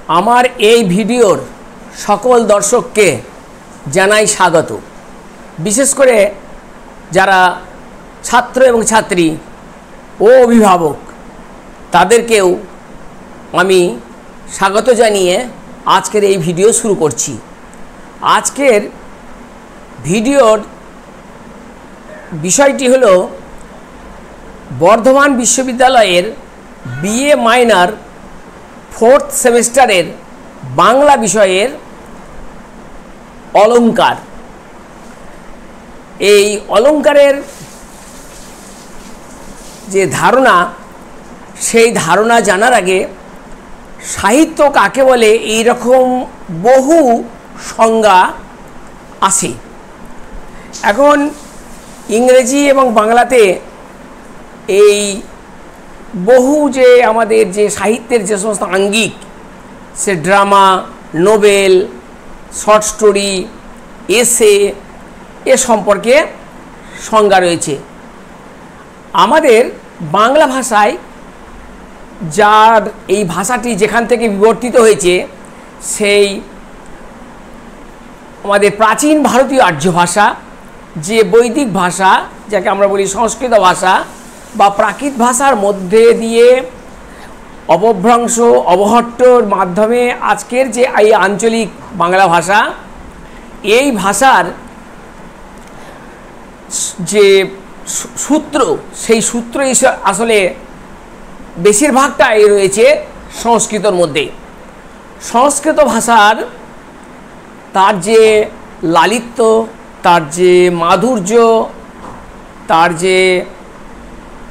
আমার এই ভিডিওর সকল দর্শককে জানাই স্বাগত। বিশেষ করে যারা ছাত্র এবং ছাত্রী ও অভিভাবক তাদেরকেও আমি স্বাগত জানিয়ে আজকের এই ভিডিও শুরু করছি। আজকের ভিডিওর বিষয়টি হলো বর্ধমান বিশ্ববিদ্যালয়ের বিএ মাইনর 4th সেমিস্টারের বাংলা বিষয়ের অলংকার। এই অলংকারের যে ধারণা, সেই ধারণা জানার আগে সাহিত্য কাকে বলে এই রকম বহু সংজ্ঞা আছে। এখন ইংরেজি এবং বাংলাতে এই বহু যে আমাদের যে সাহিত্যের যে সমস্ত আঙ্গিক, সে ড্রামা, নোবেল, শর্ট স্টোরি, এসে এ সম্পর্কে সংজ্ঞা রয়েছে। আমাদের বাংলা ভাষায় যার এই ভাষাটি যেখান থেকে বিবর্তিত হয়েছে, সেই আমাদের প্রাচীন ভারতীয় আর্য ভাষা, যে বৈদিক ভাষা যাকে আমরা বলি সংস্কৃত ভাষা বা প্রাকৃত ভাষার মধ্যে দিয়ে অপভ্রংশ অবহট্টর মাধ্যমে আজকের যে এই আঞ্চলিক বাংলা ভাষা, এই ভাষার যে সূত্র, সেই সূত্র আসলে বেশিরভাগটাই রয়েছে সংস্কৃতর মধ্যে। সংস্কৃত ভাষার তার যে লালিত্য, তার যে মাধুর্য, তার যে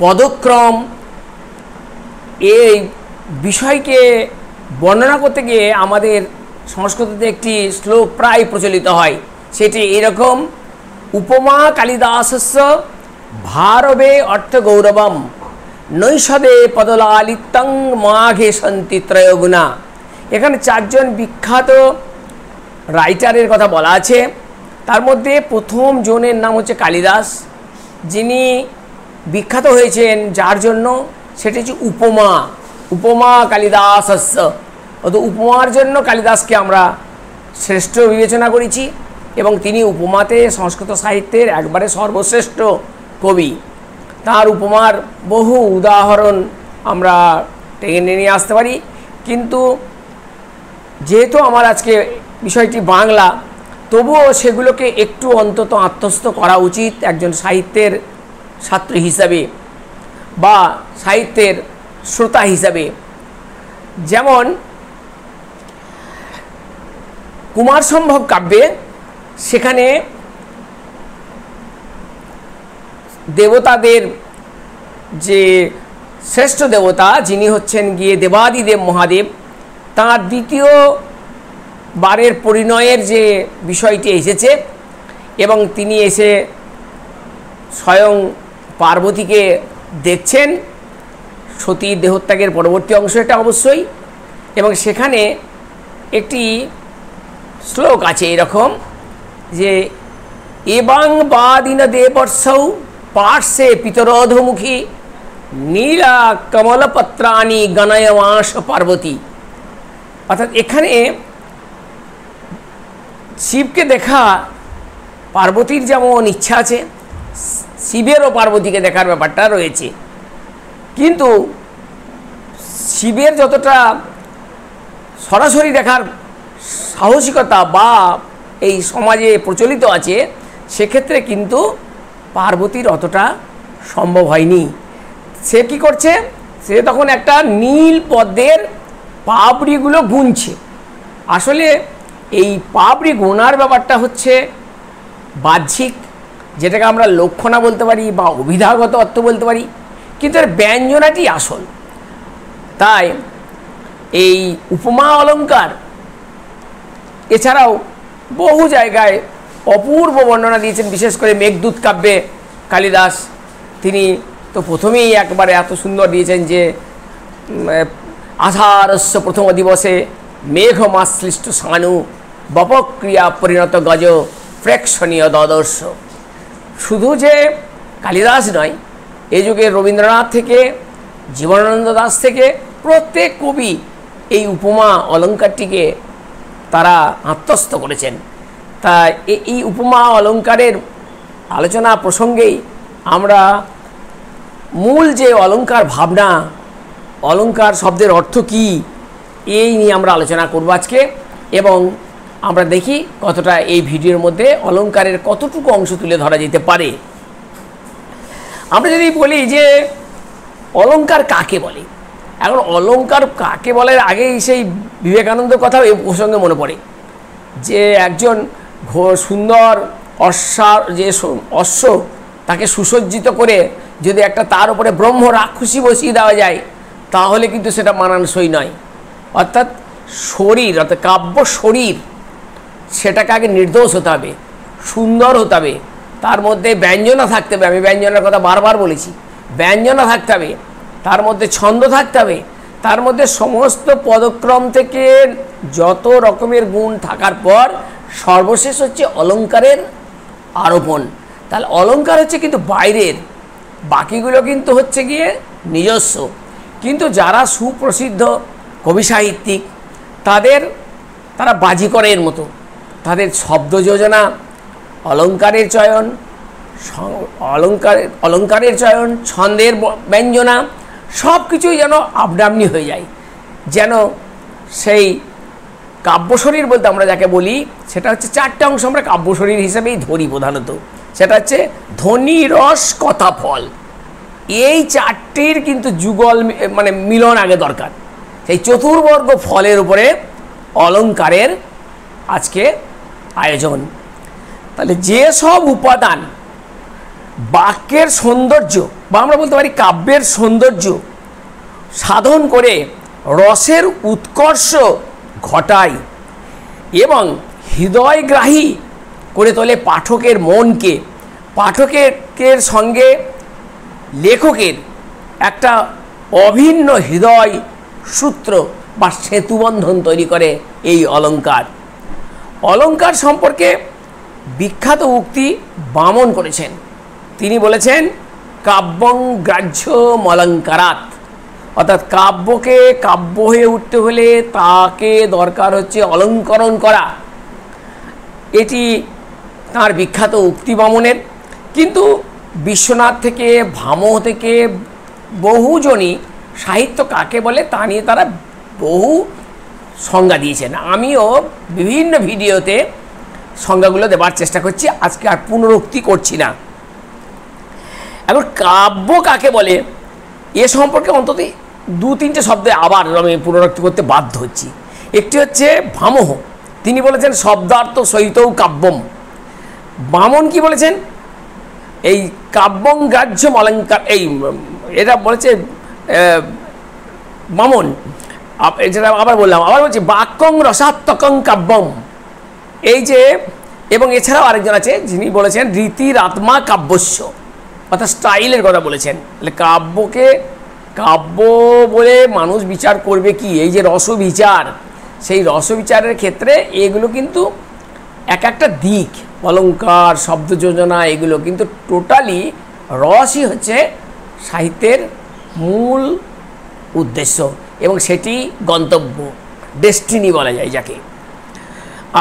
পদক্রম, এই বিষয়কে বর্ণনা করতে গিয়ে আমাদের সংস্কৃততে একটি শ্লোক প্রায় প্রচলিত হয়। সেটি এরকম: উপমা কালিদাসস্য ভারবে অর্থ গৌরবম নৈষদে পদলালিত্যং মাঘে সন্তি ত্রয়গুণা। এখানে চারজন বিখ্যাত রাইটারের কথা বলা আছে। তার মধ্যে প্রথম জনের নাম হচ্ছে কালিদাস, যিনি বিখ্যাত হয়েছেন যার জন্য, সেটি হচ্ছে উপমা। উপমা কালিদাসস্য, অর্থাৎ উপমার জন্য কালিদাসকে আমরা শ্রেষ্ঠ বিবেচনা করেছি এবং তিনি উপমাতে সংস্কৃত সাহিত্যের একবারে সর্বশ্রেষ্ঠ কবি। তার উপমার বহু উদাহরণ আমরা টেনে নিয়ে আসতে পারি, কিন্তু যেহেতু আমার আজকে বিষয়টি বাংলা, তবুও সেগুলোকে একটু অন্তত আত্মস্থ করা উচিত একজন সাহিত্যের ছাত্র হিসাবে বা সাহিত্যের শ্রোতা হিসাবে। যেমন কুমার সম্ভব কাব্যে, সেখানে দেবতাদের যে শ্রেষ্ঠ দেবতা, যিনি হচ্ছেন গিয়ে দেবাদিদেব মহাদেব, তাঁর দ্বিতীয় বারের পরিণয়ের যে বিষয়টি এসেছে এবং তিনি এসে স্বয়ং পার্বতীকে দেখছেন, সতীর দেহত্যাগের পরবর্তী অংশ এটা অবশ্যই। এবং সেখানে একটি শ্লোক আছে এরকম যে, এবং বাদিন দেবর্ষৌ পার্শ্বে পিতরোধমুখী নীলা কমলপত্রাণি গণয়মাস পার্বতী। অর্থাৎ এখানে শিবকে দেখা পার্বতীর যেমন ইচ্ছা আছে, শিবেরও পার্বতীকে দেখার ব্যাপারটা রয়েছে। কিন্তু শিবের যতটা সরাসরি দেখার সাহসিকতা বা এই সমাজে প্রচলিত আছে, সেক্ষেত্রে কিন্তু পার্বতীর অতটা সম্ভব হয়নি। সে কি করছে? সে তখন একটা নীল পদ্মের পাপড়িগুলো গুনছে। আসলে এই পাপড়ি গোনার ব্যাপারটা হচ্ছে বাহ্যিক, যেটাকে আমরা লক্ষণা বলতে পারি বা অভিধাগত অর্থ বলতে পারি, কিন্তু এর ব্যঞ্জনাটি আসল। তাই এই উপমা অলংকার এছাড়াও বহু জায়গায় অপূর্ব বর্ণনা দিয়েছেন। বিশেষ করে মেঘদূত কাব্যে কালিদাস, তিনি তো প্রথমেই একবারে এত সুন্দর দিয়েছেন যে, আষাঢ়স্য প্রথম দিবসে মেঘমাশ্লিষ্ট সানু বপক্রিয়া পরিণত গজ প্রেক্ষণীয় দদর্শ। শুধু যে কালিদাস নয়, এই যুগে রবীন্দ্রনাথ থেকে জীবনানন্দ দাশ থেকে প্রত্যেক কবি এই উপমা অলঙ্কারটিকে তারা আত্মস্থ করেছেন। তা এই উপমা অলঙ্কারের আলোচনা প্রসঙ্গেই আমরা মূল যে অলঙ্কার ভাবনা, অলঙ্কার শব্দের অর্থ কী, এই নিয়ে আমরা আলোচনা করব আজকে। এবং আমরা দেখি কতটা এই ভিডিওর মধ্যে অলঙ্কারের কতটুকু অংশ তুলে ধরা যেতে পারে। আমরা যদি বলি যে অলঙ্কার কাকে বলে, এখন অলঙ্কার কাকে বলার আগেই সেই বিবেকানন্দের কথা এই প্রসঙ্গে মনে পড়ে যে একজন সুন্দর অশ্ব তাকে সুসজ্জিত করে যদি একটা তার উপরে ব্রহ্ম রাক্ষসী বসিয়ে দেওয়া যায় তাহলে কিন্তু সেটা মানানসই নয়। অর্থাৎ শরীর, অর্থাৎ কাব্য শরীর, সেটাকে আগে নির্দোষ হতে হবে, সুন্দর হতে হবে, তার মধ্যে ব্যঞ্জনা থাকতে হবে। আমি ব্যঞ্জনার কথা বারবার বলেছি, ব্যঞ্জনা থাকতে হবে, তার মধ্যে ছন্দ থাকতে হবে, তার মধ্যে সমস্ত পদক্রম থেকে যত রকমের গুণ থাকার পর সর্বশেষ হচ্ছে অলঙ্কারের আরোপণ। তাহলে অলঙ্কার হচ্ছে কিন্তু বাইরের, বাকিগুলো কিন্তু হচ্ছে গিয়ে নিজস্ব। কিন্তু যারা সুপ্রসিদ্ধ কবি সাহিত্যিক তারা বাজিকরের মতো, তাদের শব্দ যোজনা, অলঙ্কারের চয়ন, অলঙ্কারের চয়ন, ছন্দের ব্যঞ্জনা সব কিছুই যেন আপডামনি হয়ে যায়। যেন সেই কাব্যশরীর বলতে আমরা যাকে বলি সেটা হচ্ছে চারটে অংশ আমরা কাব্যশরীর হিসেবেই ধরি প্রধানত। সেটা হচ্ছে ধ্বনি, রস, কথা, ফল। এই চারটির কিন্তু যুগল মানে মিলন আগে দরকার। সেই চতুর্বর্গ ফলের উপরে অলঙ্কারের আজকে আয়োজন। তাহলে যে সব উপাদান বাক্যের সৌন্দর্য বা আমরা বলতে পারি কাব্যের সৌন্দর্য সাধন করে রসের উৎকর্ষ ঘটায় এবং হৃদয়গ্রাহী করে তোলে পাঠকের মনকে, পাঠকের সঙ্গে লেখকের একটা অভিন্ন হৃদয় সূত্র বা সেতুবন্ধন তৈরি করে এই অলঙ্কার। অলঙ্কার সম্পর্কে বিখ্যাত উক্তি বামন করেছেন। তিনি বলেছেন কাব্যং গ্রাহ্য অলঙ্কারাৎ, অর্থাৎ কাব্যকে কাব্য হয়ে উঠতে হলে তাকে দরকার হচ্ছে অলঙ্করণ করা। এটি তার বিখ্যাত উক্তি বামনের। কিন্তু বিশ্বনাথ থেকে, ভামহ থেকে বহুজনই সাহিত্য কাকে বলে তা নিয়ে তারা বহু সংজ্ঞা দিয়েছেন। আমিও বিভিন্ন ভিডিওতে সংজ্ঞাগুলো দেবার চেষ্টা করছি, আজকে আর পুনরুক্তি করছি না। এখন কাব্য কাকে বলে এ সম্পর্কে অন্তত দু তিনটে শব্দে আবার আমি পুনরুক্তি করতে বাধ্য হচ্ছি। একটি হচ্ছে ভামহ, তিনি বলেছেন শব্দার্থ সহিতও কাব্যম। বামন কি বলেছেন, এই কাব্যং গ্রাহ্য অলঙ্কার, এই এটা বলেছে বামন। যেটা আবার বললাম, আবার বলছি বাক্যং রসাত্মকং কাব্যম। এই যে, এবং এছাড়াও আরেকজন আছে যিনি বলেছেন রীতির আত্মা কাব্যস্য, অর্থাৎ স্টাইলের কথা বলেছেন। তাহলে কাব্যকে কাব্য বলে মানুষ বিচার করবে কি, এই যে রসবিচার, সেই রসবিচারের ক্ষেত্রে এগুলো কিন্তু এক একটা দিক, অলঙ্কার, শব্দ যোজনা, এগুলো কিন্তু টোটালি রসই হচ্ছে সাহিত্যের মূল উদ্দেশ্য এবং সেটি গন্তব্য, ডেস্টিনি বলা যায় যাকে।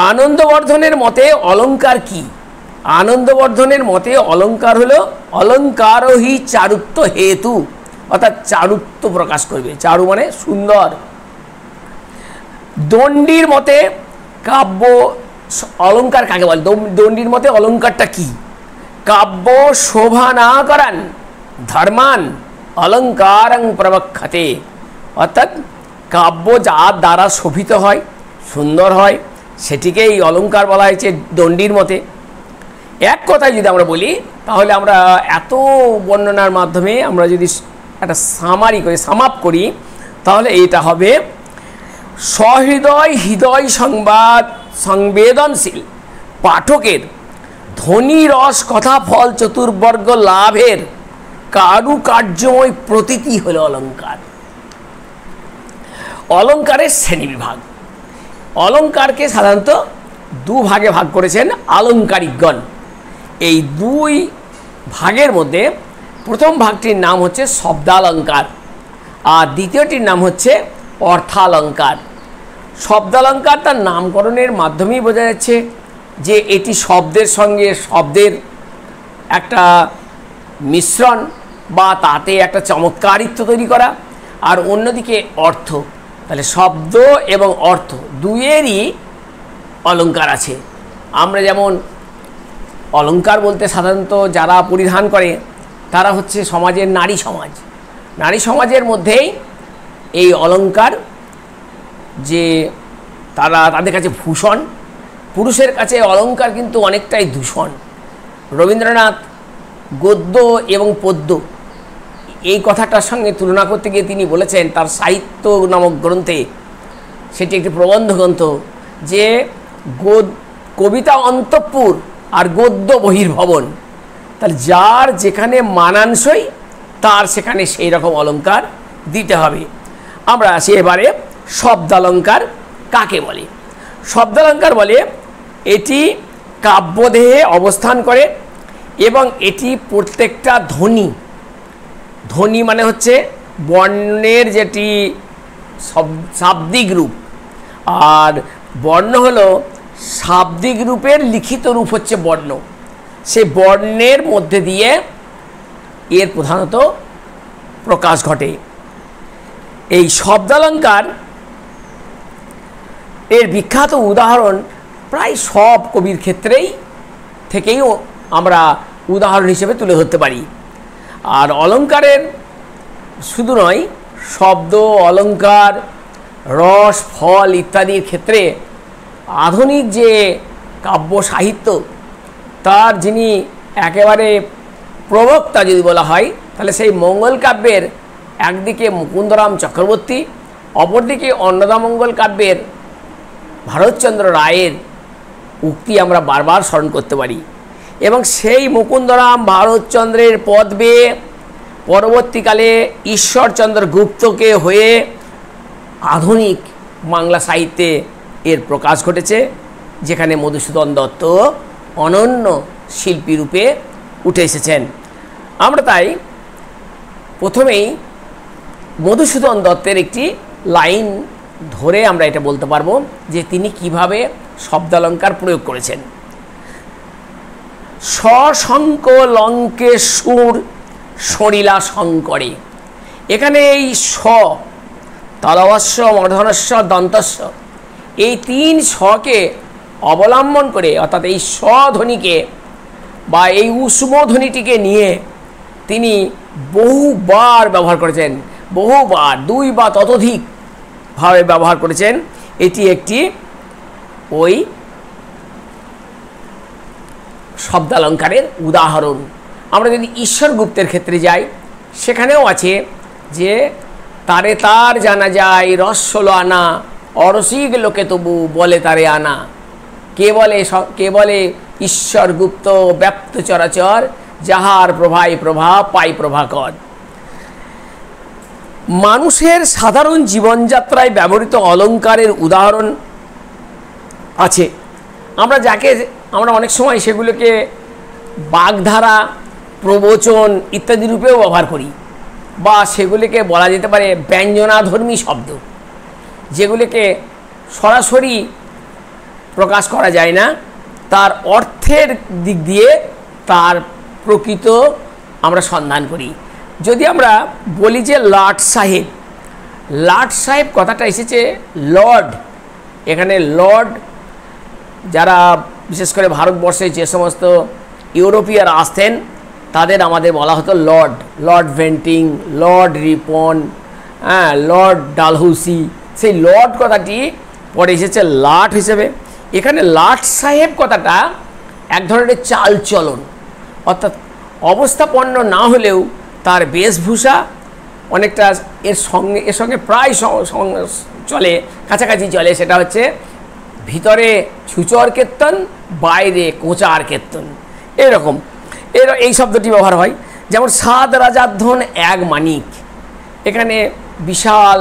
আনন্দবর্ধনের মতে অলঙ্কার কি? আনন্দবর্ধনের মতে অলঙ্কার হলো অলঙ্কারহি চারুত্ব হেতু, অর্থাৎ চারুত্ব প্রকাশ করবে। চারু মানে সুন্দর। দণ্ডির মতে কাব্য অলঙ্কার কাকে বলে? দণ্ডির মতে অলঙ্কারটা কি? কাব্য শোভা না করান ধর্মান অলঙ্কারং প্রবক্ষতে, অর্থাৎ কাব্য যার দ্বারা শোভিত হয়, সুন্দর হয়, সেটিকেই অলঙ্কার বলা হয়েছে দণ্ডির মতে। এক কথায় যদি আমরা বলি তাহলে আমরা এত বর্ণনার মাধ্যমে আমরা যদি একটা সামারি করে সামাপ করি তাহলে এটা হবে সহৃদয় হৃদয় সংবেদনশীল পাঠকের ধ্বনি, রস, কথা, ফল চতুর্বর্গ লাভের কারুকার্যময় প্রতীতি হলো অলঙ্কার। অলঙ্কারের শ্রেণীবিভাগ, অলঙ্কারকে সাধারণত দু ভাগে ভাগ করেছেন আলঙ্কারিকগণ। এই দুই ভাগের মধ্যে প্রথম ভাগটির নাম হচ্ছে শব্দালঙ্কার আর দ্বিতীয়টির নাম হচ্ছে অর্থালঙ্কার। শব্দালঙ্কার তার নামকরণের মাধ্যমেই বোঝা যাচ্ছে যে এটি শব্দের সঙ্গে শব্দের একটা মিশ্রণ বা তাতে একটা চমৎকারিত্ব তৈরি করা, আর অন্যদিকে অর্থ। তাহলে শব্দ এবং অর্থ দুইয়েরই অলঙ্কার আছে। আমরা যেমন অলঙ্কার বলতে সাধারণত যারা পরিধান করে তারা হচ্ছে সমাজের নারী সমাজ। নারী সমাজের মধ্যেই এই অলঙ্কার যে তাদের কাছে ভূষণ, পুরুষের কাছে অলঙ্কার কিন্তু অনেকটাই দূষণ। রবীন্দ্রনাথ গদ্য এবং পদ্য এই কথাটার সঙ্গে তুলনা করতে গিয়ে তিনি বলেছেন তার সাহিত্য নামক গ্রন্থে, সেটি একটি প্রবন্ধ গ্রন্থ, যে কবিতা অন্তঃপুর আর গদ্য বহির্ভবন। তাহলে যার যেখানে মানানসই তার সেখানে সেই রকম অলঙ্কার দিতে হবে। আমরা আসি এবারে শব্দালঙ্কার কাকে বলে। শব্দালঙ্কার বলে এটি কাব্যদেহে অবস্থান করে এবং এটি প্রত্যেকটা ধ্বনি, ধ্বনি মানে হচ্ছে বর্ণের যেটি শাব্দিক রূপ, আর বর্ণ হলো শাব্দিক রূপের লিখিত রূপ হচ্ছে বর্ণ। সে বর্ণের মধ্যে দিয়ে এর প্রধানত প্রকাশ ঘটে। এই শব্দালঙ্কার এর বিখ্যাত উদাহরণ প্রায় সব কবির ক্ষেত্রেই থেকেই আমরা উদাহরণ হিসেবে তুলে ধরতে পারি। আর অলঙ্কারের শুধু নয়, শব্দ, অলঙ্কার, রস, ফল ইত্যাদির ক্ষেত্রে আধুনিক যে কাব্য সাহিত্য তার যিনি একেবারে প্রবক্তা যদি বলা হয়, তাহলে সেই মঙ্গল কাব্যের একদিকে মুকুন্দরাম চক্রবর্তী, অপরদিকে অন্নদামঙ্গল কাব্যের ভারতচন্দ্র রায়ের উক্তি আমরা বারবার স্মরণ করতে পারি। এবং সেই মুকুন্দরাম ভারতচন্দ্রের পদ বেয়ে পরবর্তীকালে ঈশ্বরচন্দ্র গুপ্তকে হয়ে আধুনিক বাংলা সাহিত্যে এর প্রকাশ ঘটেছে, যেখানে মধুসূদন দত্ত অনন্য শিল্পী রূপে উঠে এসেছেন। আমরা তাই প্রথমেই মধুসূদন দত্তের একটি লাইন ধরে আমরা এটা বলতে পারবো যে তিনি কিভাবে শব্দালঙ্কার প্রয়োগ করেছেন। সশঙ্ক লঙ্কে সুর সরিলা শঙ্করে। এখানে এই স, তলবস্য, মূর্ধন্যস্ব, দন্তস্ব, এই তিন শকে অবলম্বন করে, অর্থাৎ এই স্বধ্বনিকে বা এই উষ্ম ধ্বনিটিকে নিয়ে তিনি বহুবার ব্যবহার করেছেন, বহুবার, দুই বা ততোধিক ভাবে ব্যবহার করেছেন। এটি একটি ওই শব্দালঙ্কারের উদাহরণ। আমরা যদি ঈশ্বর গুপ্তের ক্ষেত্রে যাই, সেখানেও আছে যে তারে তার জানা যায় রসলো আনা, অরসিক লোকে তবু বলে তারে আনা। কে বলে ঈশ্বর গুপ্ত ব্যাপ্ত চরাচর, যাহার প্রভাই প্রভা পাই প্রভাকর। মানুষের সাধারণ জীবনযাত্রায় ব্যবহৃত অলঙ্কারের উদাহরণ আছে। আমরা অনেক সময় সেগুলোকে বাগধারা, প্রবচন ইত্যাদি রূপেও ব্যবহার করি, বা সেগুলিকে বলা যেতে পারে ব্যঞ্জনাধর্মী শব্দ, যেগুলিকে সরাসরি প্রকাশ করা যায় না, তার অর্থের দিক দিয়ে তার প্রকৃত আমরা সন্ধান করি। যদি আমরা বলি যে লাট সাহেব, লাট সাহেব কথাটা এসেছে লর্ড। এখানে লর্ড, যারা বিশেষ করে ভারতবর্ষে যে সমস্ত ইউরোপিয়ার আসতেন তাদের আমাদের বলা হতো Lord, Lord venting, Lord Ripon, Lord Dalhousie. সেই লর্ড কথাটি পরে এসেছে লাট হিসেবে। এখানে লাট সাহেব কথাটা এক ধরনের চালচলন, অর্থাৎ অবস্থাপন্ন না হলেও তার বেশভূষা অনেকটা এর সঙ্গে প্রায় চলে, কাছাকাছি চলে। সেটা হচ্ছে ভিতরে ছুচর কীর্তন, বাইরে কোচার কীর্তন, এরকম এই শব্দটি ব্যবহার হয়। যেমন সাত রাজার ধন এক মানিক, এখানে বিশাল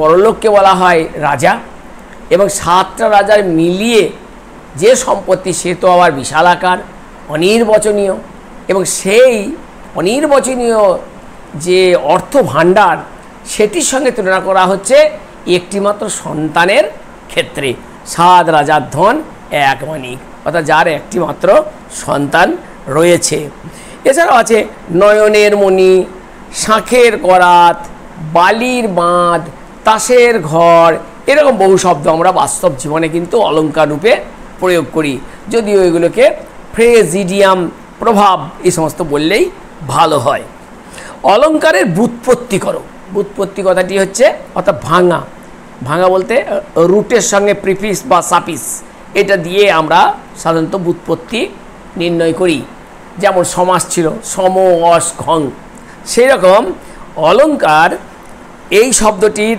বড়লোককে বলা হয় রাজা, এবং সাতটা রাজার মিলিয়ে যে সম্পত্তি সে তো আবার বিশাল আকার, অনির্বচনীয়। এবং সেই অনির্বচনীয় যে অর্থ ভাণ্ডার, সেটির সঙ্গে তুলনা করা হচ্ছে একটিমাত্র সন্তানের ক্ষেত্রে। 7 রাজার ধন 1 মানিক, অর্থাৎ যার একটিমাত্র সন্তান রয়েছে। এছাড়াও আছে নয়নের মণি, শাঁখের করাত, বালির বাঁধ, তাসের ঘর, এরকম বহু শব্দ আমরা বাস্তব জীবনে কিন্তু অলঙ্কার রূপে প্রয়োগ করি, যদিও এগুলোকে ফ্রেজিডিয়াম, প্রভাব এই সমস্ত বললেই ভালো হয়। অলঙ্কারের ব্যুৎপত্তি করো, ব্যুৎপত্তি কথাটি হচ্ছে অর্থাৎ ভাঙা, ভাঙা বলতে রুটের সঙ্গে প্রিফিক্স বা সাফিক্স এটা দিয়ে আমরা সাধারণত ব্যুৎপত্তি নির্ণয় করি। যেমন সমাস ছিল সম অস ঘং, সেই রকম অলঙ্কার এই শব্দটির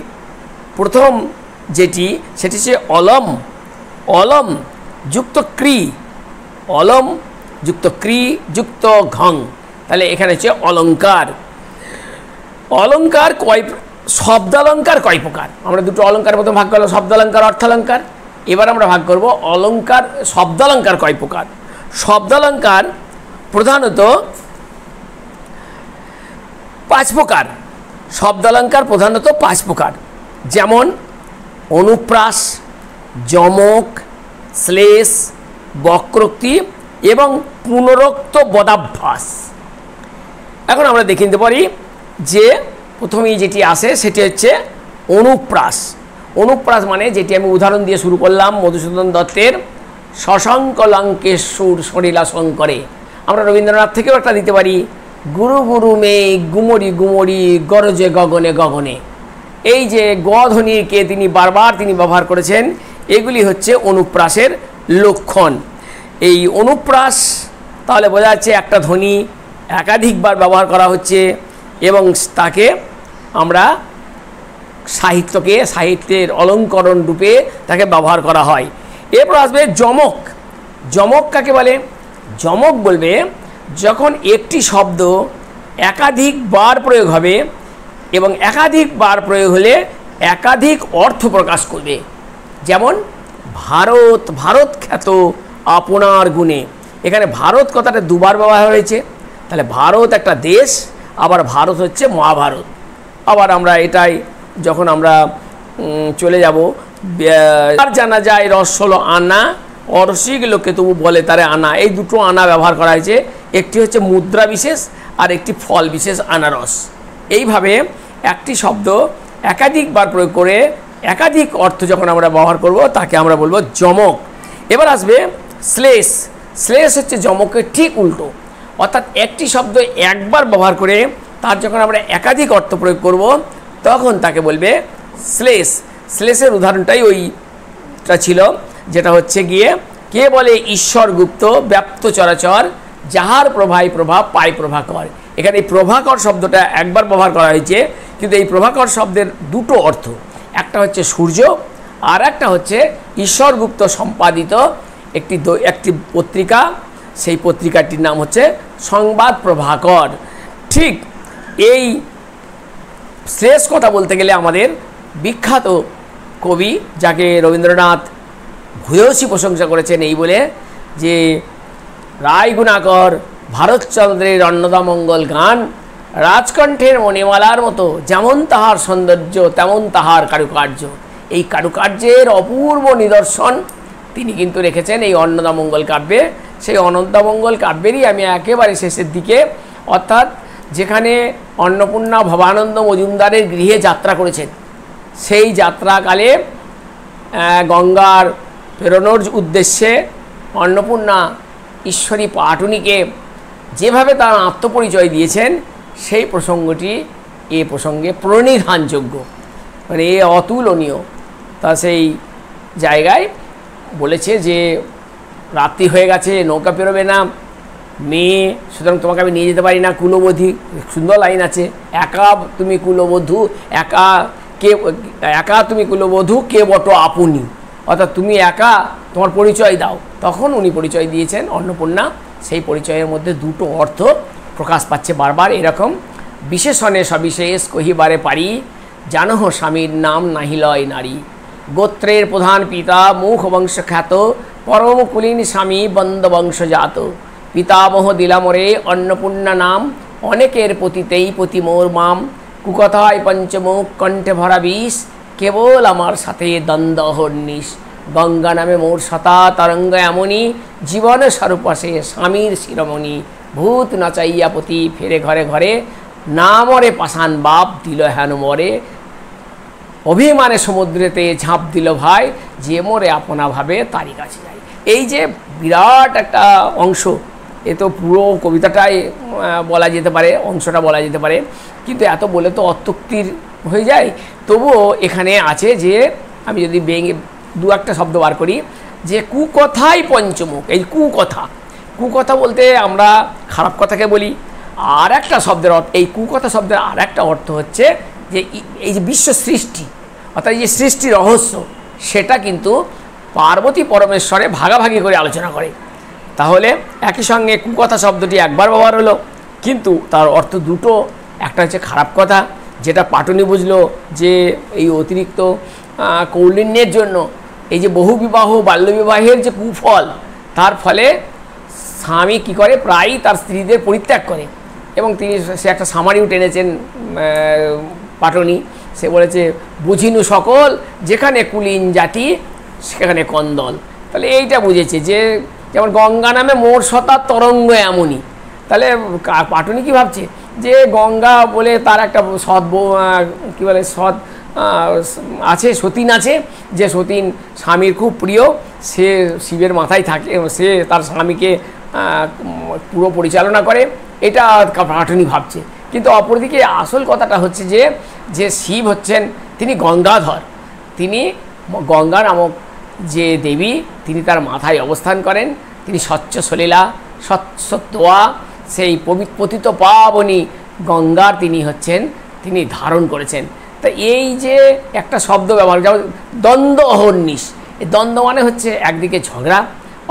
প্রথম যেটি সেটি হচ্ছে অলম, অলম যুক্ত ক্রি, অলম যুক্ত ক্রি যুক্ত ঘং, তাহলে এখানে হচ্ছে অলঙ্কার। অলঙ্কার শব্দালঙ্কার কয় প্রকার? আমরা দুটো অলঙ্কার প্রথম ভাগ করলাম, শব্দালঙ্কার, অর্থালঙ্কার। এবার আমরা ভাগ করব অলঙ্কার, শব্দালঙ্কার কয় প্রকার। শব্দালঙ্কার প্রধানত 5 প্রকার। শব্দালঙ্কার প্রধানত 5 প্রকার, যেমন অনুপ্রাস, যমক, শ্লেষ, বক্রোক্তি এবং পুনরোক্ত বদাভ্যাস। এখন আমরা দেখে নিতে পারি যে প্রথমেই যেটি আসে সেটি হচ্ছে অনুপ্রাস। অনুপ্রাস মানে যেটি আমি উদাহরণ দিয়ে শুরু করলাম মধুসূদন দত্তের শশাঙ্ক লঙ্কেশ্বর সরিলা শঙ্করে। আমরা রবীন্দ্রনাথ থেকেও একটা দিতে পারি, গুরু গুরু মেঘ গুমরি গুমরি গরজে গগনে গগনে। এই যে গ ধ্বনিকে তিনি বারবার ব্যবহার করেছেন, এগুলি হচ্ছে অনুপ্রাসের লক্ষণ। এই অনুপ্রাস তাহলে বোঝা যাচ্ছে একটা ধ্বনি একাধিকবার ব্যবহার করা হচ্ছে এবং তাকে আমরা সাহিত্যের অলঙ্করণ রূপে তাকে ব্যবহার করা হয়। এরপর আসবে যমক। যমক কাকে বলে? যমক বলবে যখন একটি শব্দ একাধিকবার প্রয়োগ হবে এবং একাধিকবার প্রয়োগ হলে একাধিক অর্থ প্রকাশ করবে। যেমন ভারত, ভারত খ্যাত আপনার গুণে, এখানে ভারত কথাটা 2বার ব্যবহার হয়েছে, তাহলে ভারত একটা দেশ, আবার ভারত হচ্ছে মহাভারত। আবার আমরা এটাই যখন আমরা চলে যাব, আর জানা যায় রস হলো আনা, অরসিক লোকে তবু বলে তারে আনা, এই দুটো আনা ব্যবহার করা হয়েছে। একটি হচ্ছে মুদ্রা বিশেষ আর একটি ফল বিশেষ আনারস। এইভাবে একটি শব্দ একাধিকবার প্রয়োগ করে একাধিক অর্থ যখন আমরা ব্যবহার করব তাকে আমরা বলবো যমক। এবার আসবে শ্লেষ। শ্লেষ হচ্ছে যমকের ঠিক উল্টো, অর্থাৎ একটি শব্দ একবার ব্যবহার করে তার যখন আমরা একাধিক অর্থ প্রয়োগ করব তখন তাকে বলবে শ্লেষ। শ্লেষের উদাহরণটাই ওইটা ছিল, যেটা হচ্ছে গিয়ে কে বলে ঈশ্বর গুপ্ত ব্যাপ্ত চরাচর, যাহার প্রভায় প্রভাব পায় প্রভাকর। এখানে এই প্রভাকর শব্দটা একবার ব্যবহার করা হয়েছে, কিন্তু এই প্রভাকর শব্দের দুটো অর্থ, একটা হচ্ছে সূর্য আর একটা হচ্ছে ঈশ্বরগুপ্ত সম্পাদিত একটি পত্রিকা, সেই পত্রিকাটির নাম হচ্ছে সংবাদ প্রভাকর। ঠিক এই শ্লেষ কথা বলতে গেলে আমাদের বিখ্যাত কবি, যাকে রবীন্দ্রনাথ ভূয়সী প্রশংসা করেছেন এই বলে যে রায় গুণাকর ভারতচন্দ্রের অন্নদামঙ্গল গান, রাজকণ্ঠের মণিমালার মতো যেমন তাহার সৌন্দর্য তেমন তাহার কারুকার্য। এই কারুকার্যের অপূর্ব নিদর্শন তিনি কিন্তু রেখেছেন এই অন্নদামঙ্গল কাব্যে। সেই অন্নদামঙ্গল কাব্যেরই আমি একেবারে শেষের দিকে, অর্থাৎ যেখানে অন্নপূর্ণা ভবানন্দ মজুমদারের গৃহে যাত্রা করেছেন, সেই যাত্রাকালে গঙ্গার প্রেরণার উদ্দেশ্যে অন্নপূর্ণা ঈশ্বরী পাটুনিকে যেভাবে তার আত্মপরিচয় দিয়েছেন সেই প্রসঙ্গটি এ প্রসঙ্গে প্রণিধানযোগ্য, মানে এ অতুলনীয়। তা সেই জায়গায় বলেছে যে রাত্রি হয়ে গেছে, নৌকা পেরোবে না, মেয়ে, সুতরাং তোমাকে আমি নিয়ে যেতে পারি না, কুলবধূ। সুন্দর লাইন আছে, একা তুমি কুলবধূ, একা তুমি কুলবধূ কে বট আপনি, অর্থাৎ তুমি একা, তোমার পরিচয় দাও। তখন উনি পরিচয় দিয়েছেন অন্নপূর্ণা, সেই পরিচয়ের মধ্যে দুটো অর্থ প্রকাশ পাচ্ছে বারবার এরকম, বিশেষণে সবিশেষ কহিবারে পারি, জানহ স্বামীর নাম নাহি লয় নারী, গোত্রের প্রধান পিতা মুখ বংশ খ্যাত, পরম কুলীন স্বামী বন্দ বংশজাত, পিতামহ দিলামরে অন্নপূর্ণা নাম, অনেকের পতিতেই পতি মোর মাম, কুকথায় পঞ্চমুখ কণ্ঠে ভরা বিষ, কেবল আমার সাথে দ্বন্দ্ব অহর্নিশ। গঙ্গা নামে মোর সতা তরঙ্গ এমনি, জীবনে স্বরূপাশে স্বামীর শিরোমণি। ভূত নাচাইয়া পতি ফেরে ঘরে ঘরে, না মরে পাষাণ বাপ দিল হেন মরে। অভিমানে সমুদ্রেতে ঝাঁপ দিল ভাই, যে মরে আপনা ভাবে তারই কাছে যায়। এই যে বিরাট একটা অংশ, এ তো পুরো কবিতাটাই বলা যেতে পারে, অংশটা বলা যেতে পারে, কিন্তু এত বলে তো অত্যুক্তির হয়ে যায়। তবুও এখানে আছে যে আমি যদি ভেঙে দু একটা শব্দ বার করি, যে কুকথাই পঞ্চমুখ। এই কুকথা, কুকথা বলতে আমরা খারাপ কথাকে বলি। আর একটা শব্দের অর্থ, এই কুকথা শব্দের আর একটা অর্থ হচ্ছে যে এই যে বিশ্ব সৃষ্টি, অর্থাৎ এই যে সৃষ্টি রহস্য, সেটা কিন্তু পার্বতী পরমেশ্বরে ভাগাভাগি করে আলোচনা করে। তাহলে একই সঙ্গে কুকথা শব্দটি একবার ব্যবহার হলো, কিন্তু তার অর্থ দুটো। একটা হচ্ছে খারাপ কথা, যেটা পাটুনি বুঝলো যে এই অতিরিক্ত কৌলিন্যের জন্য এই যে বহুবিবাহ বাল্যবিবাহের যে কুফল, তার ফলে স্বামী কী করে, প্রায়ই তার স্ত্রীদের পরিত্যাগ করে। এবং সে একটা সামারিও টেনেছেন পাটুনি। সে বলেছে, বুঝিনু সকল যেখানে কুলীন জাতি সেখানে কন্দল। তাহলে এইটা বুঝেছে যে যেমন গঙ্গা নামে মোর সতা তরঙ্গ এমনই। তাহলে পাটুনি কী ভাবছে, যে গঙ্গা বলে তার একটা সৎ কী বলে সৎ আছে, সতীন আছে, যে সতীন স্বামীর খুব প্রিয়, সে শিবের মাথায় থাকে, সে তার স্বামীকে পুরো পরিচালনা করে, এটা পাটুনি ভাবছে। কিন্তু অপরদিকে আসল কথাটা হচ্ছে যে শিব হচ্ছেন, তিনি গঙ্গাধর, তিনি গঙ্গা নামক যে দেবী, তিনি তার মাথায় অবস্থান করেন। তিনি স্বচ্ছ সলীলা, স্বচ্ছ দোয়া, সেই পতিত পাবনী গঙ্গার তিনি হচ্ছেন, তিনি ধারণ করেছেন। তা এই যে একটা শব্দ ব্যবহার, যেমন দ্বন্দ্ব অহর্নিশ, এই দ্বন্দ্ব মানে হচ্ছে একদিকে ঝগড়া,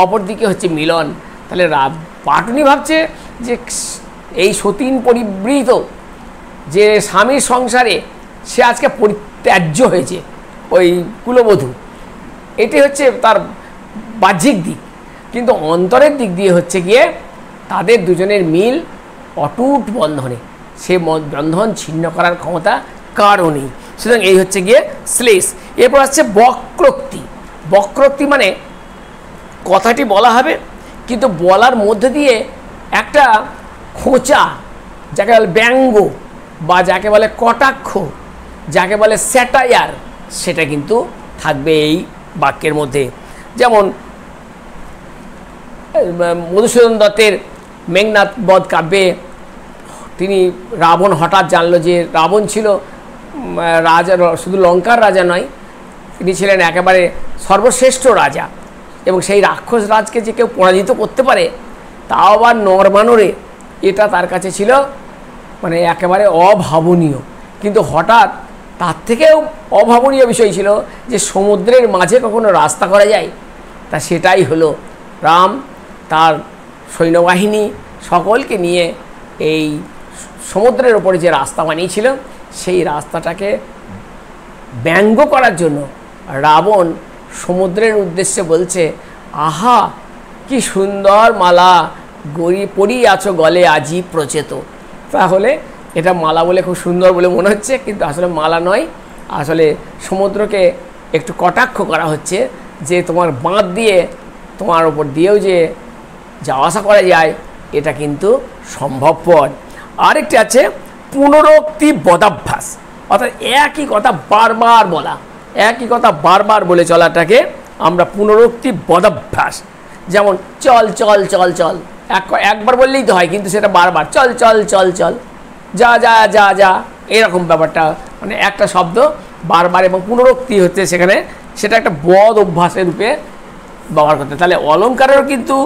অপরদিকে হচ্ছে মিলন। তাহলে পাটুনি ভাবছে যে এই সতীন পরিবৃত যে স্বামীর সংসারে সে আজকে পরিত্যাজ্য হয়েছে, ওই কুলবধূ, এটি হচ্ছে তার বাহ্যিক দিক। কিন্তু অন্তরের দিক দিয়ে হচ্ছে গিয়ে তাদের দুজনের মিল অটুট বন্ধনে, সে বন্ধন ছিন্ন করার ক্ষমতা কারও নেই। সুতরাং এই হচ্ছে গিয়ে শ্লেষ। এরপর আসছে বক্রোক্তি। বক্রোক্তি মানে কথাটি বলা হবে, কিন্তু বলার মধ্যে দিয়ে একটা খোঁচা, যাকে বলে ব্যঙ্গ বা যাকে বলে কটাক্ষ, যাকে বলে স্যাটায়ার, সেটা কিন্তু থাকবে এই বাক্যের মধ্যে। যেমন মধুসূদন দত্তের মেঘনাদ বধ কাব্যে তিনি রাবণ হঠাৎ জানলো যে রাবণ ছিল রাজা, শুধু লঙ্কার রাজা নয়, তিনি ছিলেন একেবারে সর্বশ্রেষ্ঠ রাজা। এবং সেই রাক্ষস রাজকে যে কেউ পরাজিত করতে পারে, তাও আবার নরমানরে, এটা তার কাছে ছিল মানে একেবারে অভাবনীয়। কিন্তু হঠাৎ তার থেকেও অভাবনীয় বিষয় ছিল যে সমুদ্রের মাঝে কখনো রাস্তা করা যায়, তা সেটাই হলো। রাম তার সৈন্যবাহিনী সকলকে নিয়ে এই সমুদ্রের ওপরে যে রাস্তা বানিয়েছিল, সেই রাস্তাটাকে ব্যঙ্গ করার জন্য রাবণ সমুদ্রের উদ্দেশ্যে বলছে, আহা কি সুন্দর মালা পরিয়াছ গলে আজি প্রচেত। তাহলে এটা মালা বলে খুব সুন্দর বলে মনে হচ্ছে, কিন্তু আসলে মালা নয়, আসলে সমুদ্রকে একটু কটাক্ষ করা হচ্ছে যে তোমার বাঁধ দিয়ে, তোমার ওপর দিয়েও যে যাওয়া আসা করা যায়, এটা কিন্তু সম্ভবপর। আরেকটি আছে পুনরোক্তি বদাভ্যাস, অর্থাৎ একই কথা বারবার বলা, একই কথা বারবার বলে চলাটাকে আমরা পুনরোক্তি বদাভ্যাস। যেমন চল চল চল চল, একবার বললেই তো হয়, কিন্তু সেটা বারবার চল চল চল চল, যা যা যা যা, এরকম ব্যাপারটা, মানে একটা শব্দ বারবার এবং পুনরোক্তি হচ্ছে সেখানে, সেটা একটা বদ অভ্যাসের রূপে ব্যবহার করতে। তাহলে অলঙ্কারেরও কিন্তু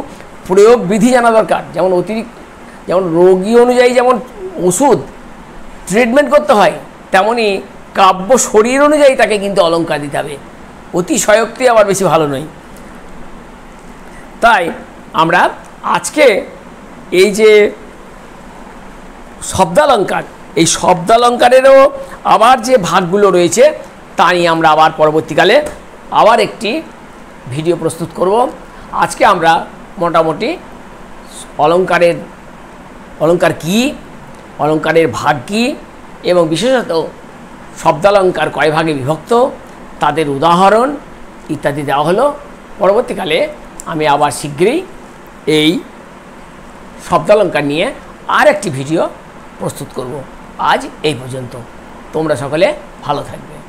প্রয়োগ বিধি জানা দরকার। যেমন যেমন রোগী অনুযায়ী যেমন ওষুধ ট্রিটমেন্ট করতে হয়, তেমনি কাব্য শরীর অনুযায়ী তাকে কিন্তু অলঙ্কার দিতে হবে। অতিশয়োক্তি আবার বেশি ভালো নয়। তাই আমরা আজকে এই যে শব্দালঙ্কার, এই শব্দালঙ্কারেরও আবার যে ভাগগুলো রয়েছে, তা নিয়ে আমরা আবার পরবর্তীকালে আবার একটি ভিডিও প্রস্তুত করব। আজকে আমরা মোটামুটি অলঙ্কার কী, অলঙ্কারের ভাগ কী, এবং বিশেষত শব্দালঙ্কার কয় ভাগে বিভক্ত, তাদের উদাহরণ ইত্যাদি দেওয়া হলো। পরবর্তীকালে আমি আবার শীঘ্রই এই শব্দালঙ্কার নিয়ে আর একটি ভিডিও প্রস্তুত করব। আজ এই পর্যন্ত। তোমরা সকলে ভালো থাকবে।